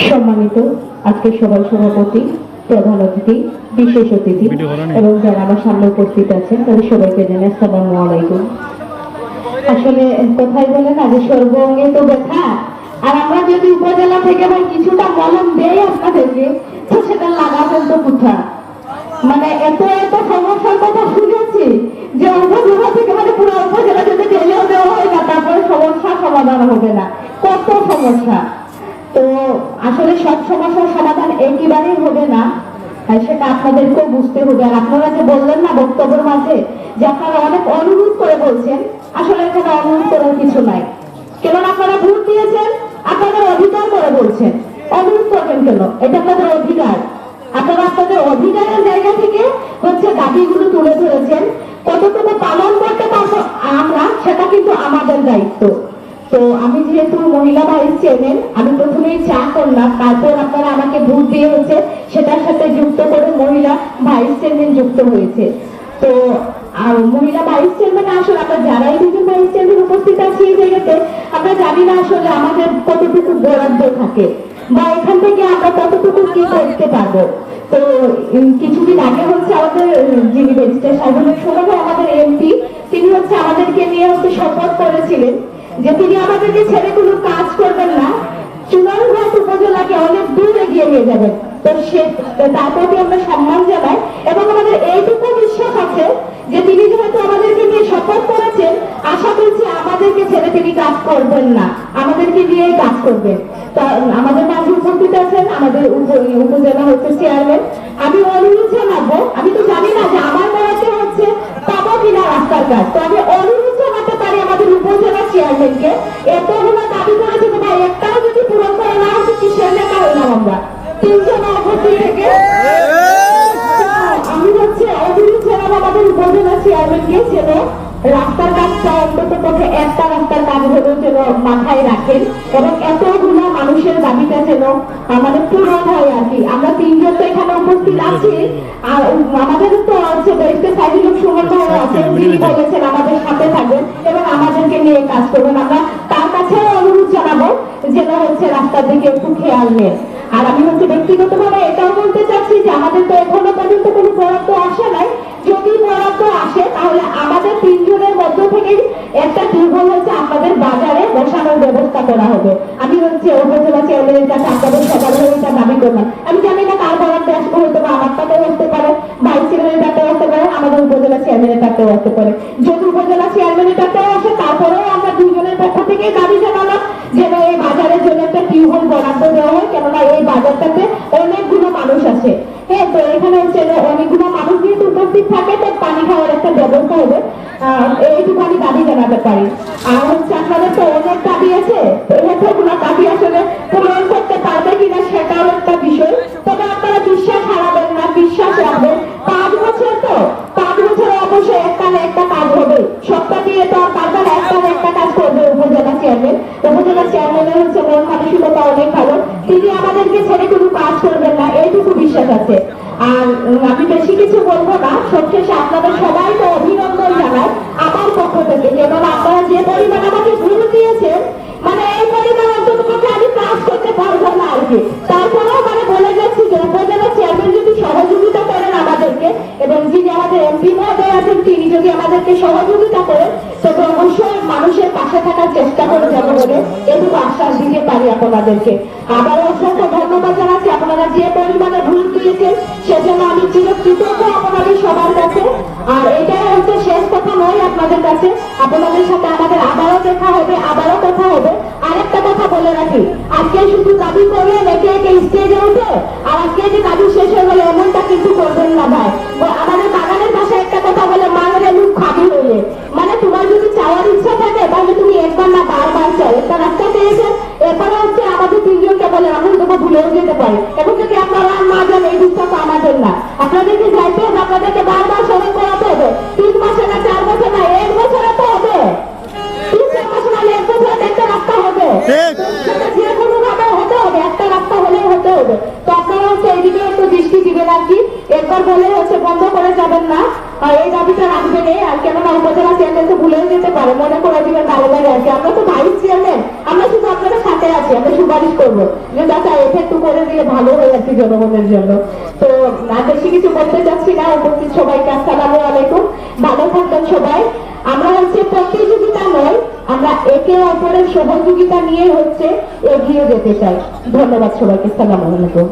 সম্মানিত আজকে সবাই সভাপতি, প্রধান অতিথি, বিশেষ অতিথি এবং যারা আমার সামনে উপস্থিত আছেন তাদের সবাইকে জানাই আসসালামু আলাইকুম। আসলে কথাই বলে না যে সর্বঙ্গে তো ব্যথা, আর আমরা যদি উপজেলা থেকে ভাই কিছুটা মলম দেই আপনাদেরকে, তো সেটা লাগাবেন তো কোথা। মানে এত এত সমস্যার কথা শুনেছি যে উপজেলা থেকে মানে পুরো উপজেলা যদি ঢেলেও দেওয়া হয় না তারপরে সমস্যার সমাধান হবে না, কত সমস্যা। তো আসলে সব সমস্যার সমাধান একইবারেই হবে না, সেটা আপনাদেরকেও বুঝতে হবে। আর আপনারা যে বললেন না বক্তব্যের মাঝে যে আপনারা অনেক অনুরোধ করে বলছেন, আসলে এখানে অনুরোধ করার কিছু নাই। কেননা আপনারা ভোট দিয়েছেন, আপনাদের অধিকার করে বলছেন, অনুরোধ করবেন কেন? এটা আপনাদের অধিকার। আপনারা আপনাদের অধিকারের জায়গা থেকে হচ্ছে দাবিগুলো তুলে ধরেছেন, কতটুকু পালন করতে পারবো আমরা সেটা কিন্তু আমাদের দায়িত্ব। তো আমি যেহেতু মহিলা ভাইস চেয়ারম্যান, আমি প্রথমেই চা করলাম, তারপর আপনারা আমাকে ভোট দিয়ে হচ্ছে সেটার সাথে যুক্ত করে মহিলা ভাইস চেয়ারম্যান যুক্ত হয়েছে। তো মহিলা ভাইস চেয়ারম্যান আসলে আমরা যারাই দুজন ভাইস চেয়ারম্যান উপস্থিত আছি এই জায়গাতে, আমরা জানি না আসলে আমাদের কতটুকু বরাদ্দ থাকে বা এখান থেকে আমরা কতটুকু কি করতে পারবো। তো কিছুদিন আগে হচ্ছে আমাদের যিনি রেজিস্ট্রার সাহেব শোনাবো আমাদের এমপি, তিনি হচ্ছে আমাদেরকে নিয়ে হচ্ছে শপথ করেছিলেন যে তিনি আমাদেরকে ছেড়ে কোনো কাজ করবেন না, চুনারুঘাট উপজেলাকে অনেক দূর এগিয়ে নিয়ে যাবেন। তো তার প্রতি আমরা সম্মান জানাই এবং আমাদের এইটুকু বিশ্বাস আছে যে তিনি যেহেতু আমাদেরকে নিয়ে শপথ করেছেন, আশা করছি আমাদেরকে ছেড়ে তিনি কাজ করবেন না, আমাদেরকে নিয়েই কাজ করবেন। তা আমাদের মাঝে উপস্থিত আছেন আমাদের উপজেলা হচ্ছে চেয়ারম্যান। আমি অনুরোধ জানাবো, আমি তো জানি না যে আমার বরাতে হচ্ছে পাবো কিনা রাস্তার কাজ, তো আমি অনুরোধ জানাতে পারি আমাদের উপজেলা চেয়ারম্যানকে, এতগুলো দাবি করেছে তো ভাই একটাও যদি পূরণ করে না হচ্ছে কিসের নেতা হইলাম আমরা 300 উপস্থিত থেকে। আমি হচ্ছে অনুরোধ জানাবো আমাদের উপজেলা চেয়ারম্যানকে যেন রাস্তার কাজটা অন্তত পক্ষে একটা রাস্তার কাজ হলেও যেন মাথায় রাখেন এবং এতগুলো মানুষের দাবিটা যেন আমাদের পূরণ হয় আর কি। আমরা তিনজন তো এখানে উপস্থিত আছি, আর আমাদের তো হচ্ছে ব্যারিস্টার সাইদুল সুমন ভাই আছেন, যিনি বলেছেন আমাদের সাথে থাকবেন এবং আমাদেরকে নিয়ে কাজ করবেন। আমরা তার কাছে অনুরোধ জানাবো যেন হচ্ছে রাস্তার দিকে একটু খেয়াল নেন। আর আমি হচ্ছে ব্যক্তিগতভাবে এটাও বলতে চাচ্ছি যে আমাদের তো এখনো পর্যন্ত কোনো বরাদ্দ আসে নাই, যদি বরাদ্দ আসে তাহলে আমাদের তিনজনের মধ্য থেকে একটা টিউবওয়েল হচ্ছে আপনাদের বাজারে বসানোর ব্যবস্থা করা হবে। আমি হচ্ছে উপজেলা চেয়ারম্যানের কাছে আপনাদের সবার হয়ে এটা দাবি করলাম। আমি জানি না কার বরাদ্দ আসবে, হয়তো বা আমার টাকাও আসতে পারে, ভাইস চেয়ারম্যানের টাকাও আসতে পারে, আমাদের উপজেলা চেয়ারম্যানের টাকাও আসতে পারে। যদি উপজেলা চেয়ারম্যানের টাকাও আসে তারপরেও আমরা দুইজনের পক্ষ থেকে দাবি জানালাম যেন এই বাজারের জন্য একটা টিউবওয়েল বরাদ্দ দেওয়া হয়, কেননা এই বাজারটাতে অনেকগুলো মানুষ আছে। হ্যাঁ, তো এখানে হচ্ছে অনেকগুলো মানুষ যেহেতু উপস্থিত থাকে তো পানি খাওয়ার একটা ব্যবস্থা হবে, এইটুকু আমি দাবি জানাতে পারি। আর হচ্ছে আপনাদের তো অনেক দাবি আছে, এতগুলো দাবি আসলে পূরণ করতে পারবে কিনা সেটাও একটা বিষয়, তবে আপনারা বিশ্বাস হারাবেন না, বিশ্বাস রাখবেন। 5 বছর তো 5 বছরে অবশ্যই একটা না একটা কাজ হবে, সপ্তাহ দিয়ে তো আর পারবে না, একটা না একটা কাজ করবে উপজেলা চেয়ারম্যান। উপজেলা চেয়ারম্যানের হচ্ছে মন মানসিকতা অনেক ভালো, তিনি আমাদেরকে ছেড়ে কোনো কাজ করবেন না, এইটুকু বিশ্বাস আছে। আর আমি বেশি কিছু বলবো না, সবশেষে আপনাদের সবাইকে অভিনন্দন জানাই আমার পক্ষ থেকে, এবং আপনারা যে পরিমাণ আমাকে ভুল দিয়েছেন, মানে এই পরিমাণ অন্তত আমি কাজ করতে পারবো না আর কি। তারপরেও মানে বলে যাচ্ছি যে উপজেলা চেয়ারম্যান যদি সহযোগিতা করেন আমাদেরকে এবং যিনি আমাদের এমপি মহোদয় আছেন তিনি যদি আমাদেরকে সহযোগিতা করেন, তবে অবশ্যই মানুষের পাশে থাকার চেষ্টা করে যাবো বলে এটুকু আশ্বাস দিতে পারি আপনাদেরকে। আবার অসংখ্য ধন্যবাদ জানাচ্ছি, আপনারা যে পরিমাণে ভুল দিয়েছেন সেজন্য আমি চিরকৃতজ্ঞ আপনাদের সবার কাছে। আর এটাই হচ্ছে শেষ কথা নয় আপনাদের কাছে, আপনাদের সাথে আমাদের আবারও দেখা হবে, আবারও কথা হবে। আরেকটা কথা বলে রাখি, আজকে শুধু দাবি করে একে একে স্টেজে উঠে আর আজকে যে দাবি শেষ হয়ে গেলে এমনটা কিন্তু করবেন না ভাই। আমাদের বাগানের পাশে একটা কথা বলে মানলে মুখ খাবি হইলে, মানে তোমার যদি চাওয়ার ইচ্ছা থাকে তাহলে তুমি একবার না বারবার চাও। একটা রাস্তা পেয়েছেন, এরপরে হচ্ছে আমাদের তিনজনকে বলে আমি তোমাকে ভুলেও যেতে পারি, এবং যদি আপনারা না যান এই বিশ্বাস আমাদের না, আপনাদেরকে যাইতে হবে, আপনাদেরকে বারবার স্মরণ করাতে হবে। 3 মাসে না 4 বছর না 1 বছরে তো হবে, 3-4 মাসে না 1 বছরে একটা রাস্তা হবে, যে কোনো ভাবে হতে হবে, একটা রাস্তা হলেই হতে হবে। তো আপনারা হচ্ছে এইদিকে একটু দৃষ্টি দিবেন আর কি, একবার বলে হচ্ছে বন্ধ করে যাবেন না। এই দাবিটা রাখবেন। আর কেননা উপজেলা চেয়ারম্যান তো ভুলেও যেতে পারে, মনে করে দিবেন ভালো লাগে আর কি। আমরা তো ভাইস চেয়ারম্যান, আমরা শুধু আপনাদের সাথে আছি, আমরা সুপারিশ করবো যে চাচা এটা একটু করে দিলে ভালো হয় আর কি জনগণের জন্য। তো বেশি কিছু বলতে চাচ্ছি না। উপস্থিত সবাইকে আসসালামু আলাইকুম, ভালো থাকবেন সবাই। আমরা হচ্ছে প্রতিযোগিতা নয়, আমরা একে অপরের সহযোগিতা নিয়ে হচ্ছে এগিয়ে যেতে চাই। ধন্যবাদ সবাইকে, আসসালামু আলাইকুম।